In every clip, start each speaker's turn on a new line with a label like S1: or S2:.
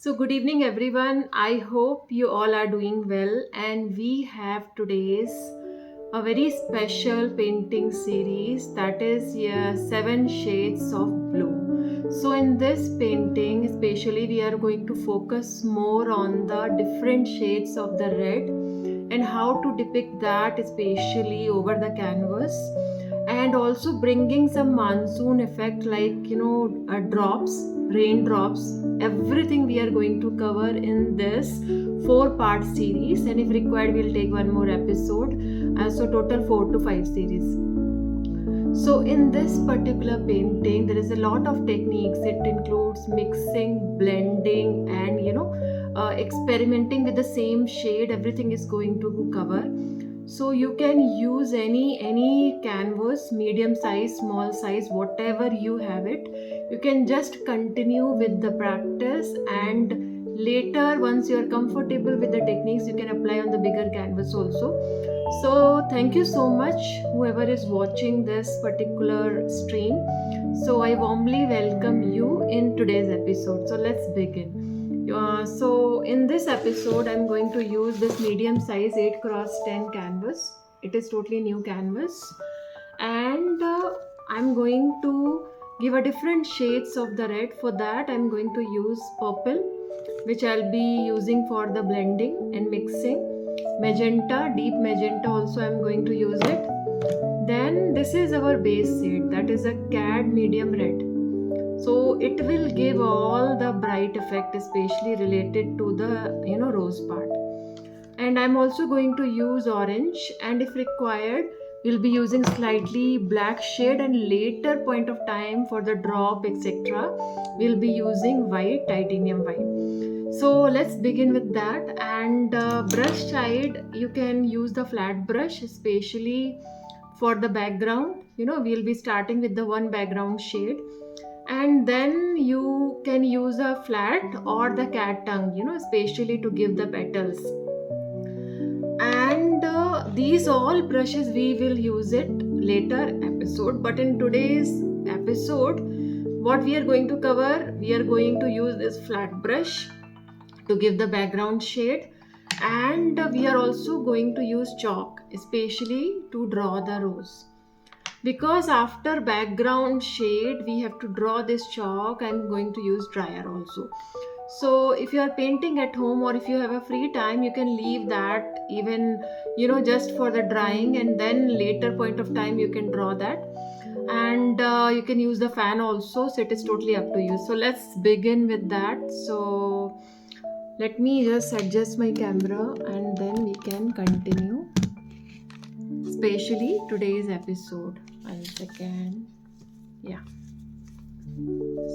S1: Good evening, everyone. I hope you all are doing well, and we have today's a very special painting series that is Seven Shades of Blue. So, in this painting, especially, we are going to focus more on the different shades of the red and how to depict that, especially over the canvas, and also bringing some monsoon effect like drops, raindrops, everything we are going to cover in this four-part series, and if required we'll take one more episode, so total 4 to 5 series. So in this particular painting there is a lot of techniques. It includes mixing, blending, and experimenting with the same shade. Everything is going to cover. So you can use any canvas, medium size, small size, whatever you have it. You can just continue with the practice, and later once you are comfortable with the techniques you can apply on the bigger canvas also. So thank you so much whoever is watching this particular stream. So I warmly welcome you in today's episode. So let's begin. So in this episode I'm going to use this medium size 8x10 canvas. It is totally new canvas, and I'm going to give a different shades of the red. For that I'm going to use purple, which I'll be using for the blending and mixing. Magenta, deep magenta also I'm going to use it. Then this is our base shade, that is a cad medium red. So it will give all the bright effect, especially related to the rose part. And I'm also going to use orange, and if required we'll be using slightly black shade, and later point of time for the drop etc we'll be using white, titanium white. So let's begin with that. And brush side, you can use the flat brush, especially for the background. We'll be starting with the one background shade, and then you can use a flat or the cat tongue, especially to give the petals. And these all brushes we will use it later episode, but in today's episode what we are going to cover, we are going to use this flat brush to give the background shade, and we are also going to use chalk, especially to draw the rose, because after background shade we have to draw this chalk. I'm going to use dryer also. So if you are painting at home, or if you have a free time, you can leave that even just for the drying, and then later point of time you can draw that. And you can use the fan also, so it is totally up to you. So let's begin with that. So let me just adjust my camera and then we can continue, especially today's episode. 1 second. Yeah,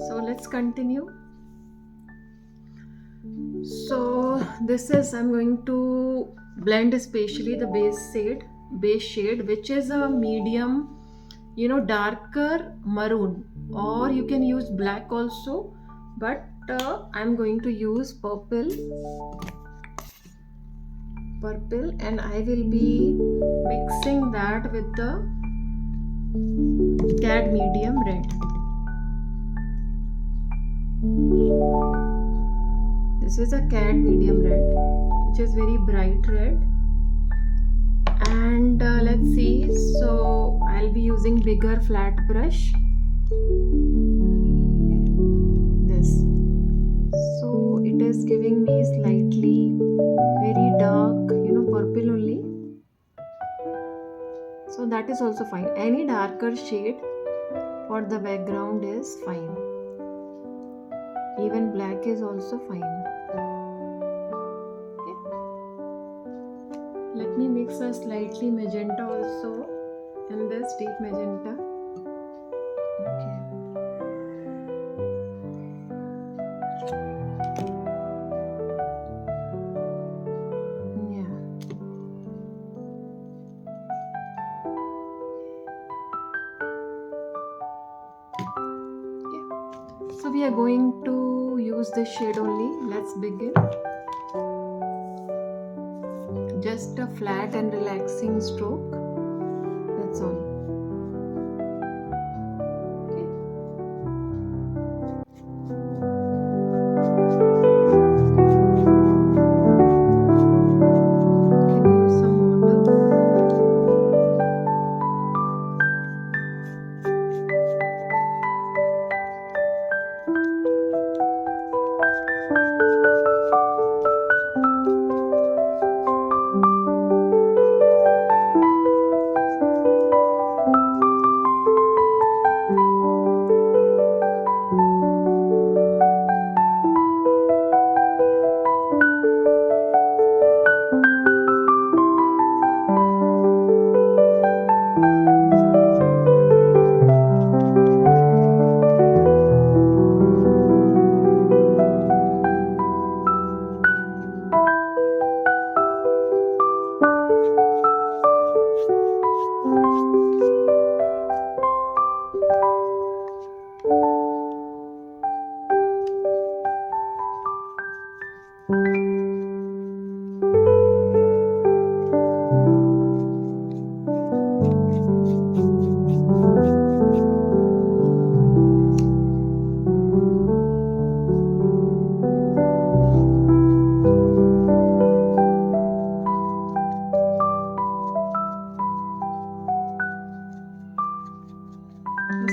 S1: so let's continue. So this is, I'm going to blend especially the base shade, which is a medium darker maroon, or you can use black also, but I'm going to use purple, and I will be mixing that with the cad medium red. This is a cad medium red, which is very bright red. And let's see, so I'll be using bigger flat brush, this. So it is giving me slightly very dark purple only, so that is also fine. Any darker shade for the background is fine, even black is also fine. Let me mix a slightly magenta also in this deep magenta. Okay. Yeah. Okay. So we are going to use this shade only. Let's begin. Just a flat and relaxing stroke, that's all. Okay. Just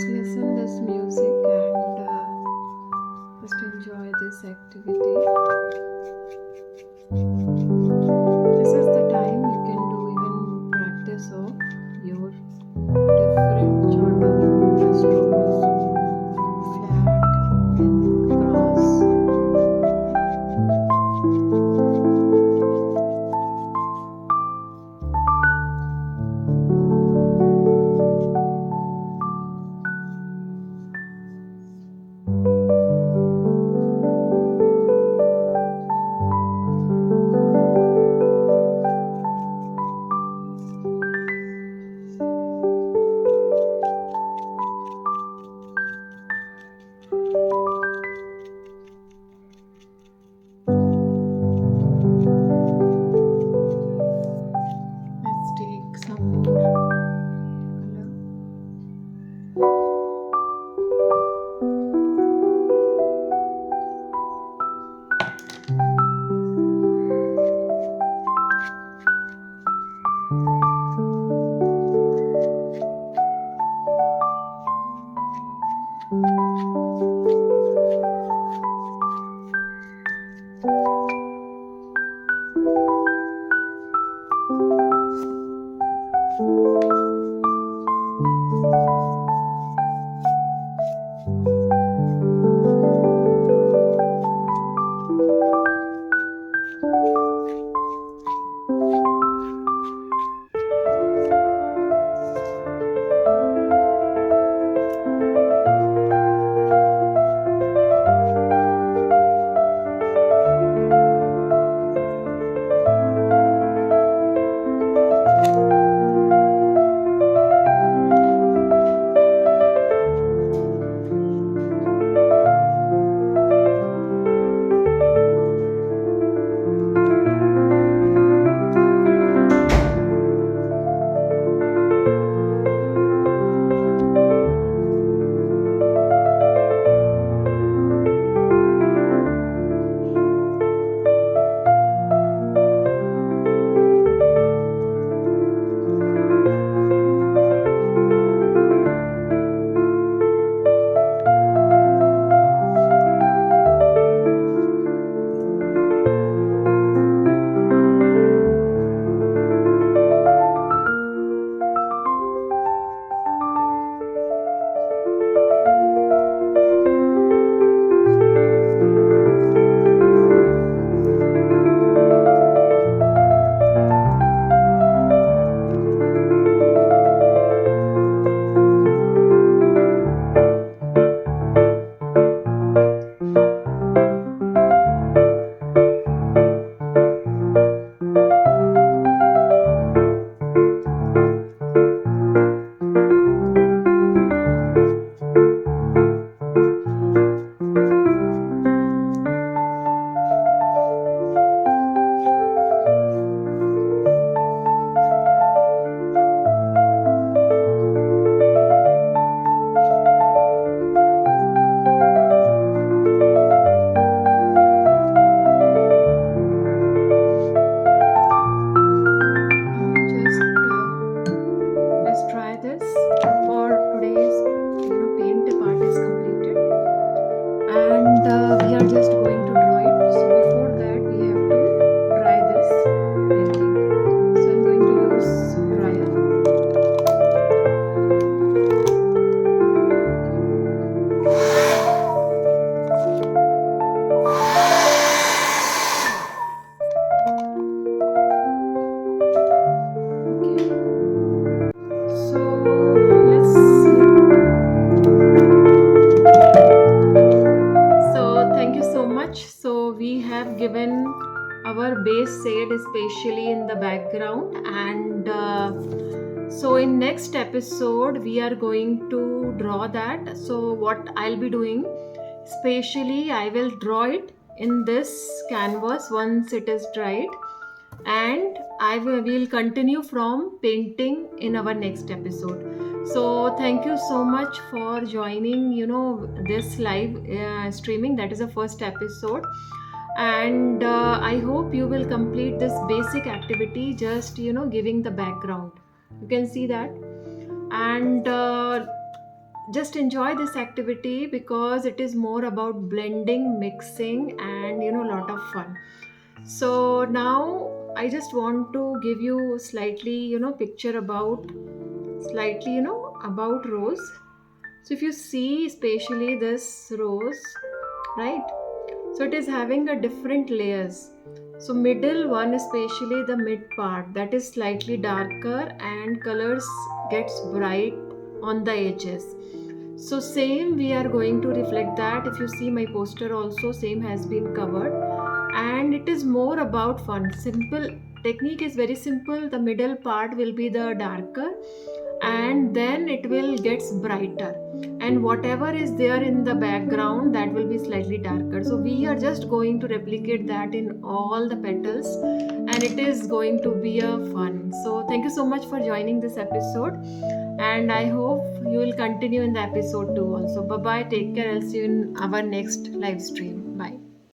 S1: listen this music and just enjoy this activity. This is the time you can do even practice of your different sort of stroke also, flat and cross. Let's take some more color. Let's try this. For today's paint part is completed, and we are just going to draw it. So before that, we have to dry this painting. So I'm going to use dryer. Okay. So let's So thank you so much. So we have given our base shade especially in the background, and so in next episode we are going to draw that. So what I'll be doing, especially I will draw it in this canvas once it is dried, and will continue from painting in our next episode. So thank you so much for joining, this live streaming. That is the first episode, and I hope you will complete this basic activity, just giving the background. You can see that, and just enjoy this activity because it is more about blending, mixing, and lot of fun. So now I just want to give you slightly picture about slightly about rose. So if you see especially this rose, right, so it is having a different layers. So middle one, especially the mid part, that is slightly darker and colors gets bright on the edges. So same we are going to reflect that. If you see my poster also, same has been covered, and it is more about fun. Simple technique is very simple. The middle part will be the darker, and then it will gets brighter, and whatever is there in the background, that will be slightly darker. So we are just going to replicate that in all the petals, and it is going to be a fun. So thank you so much for joining this episode, and I hope you will continue in the episode 2 also. Bye bye, take care. I'll see you in our next live stream. Bye.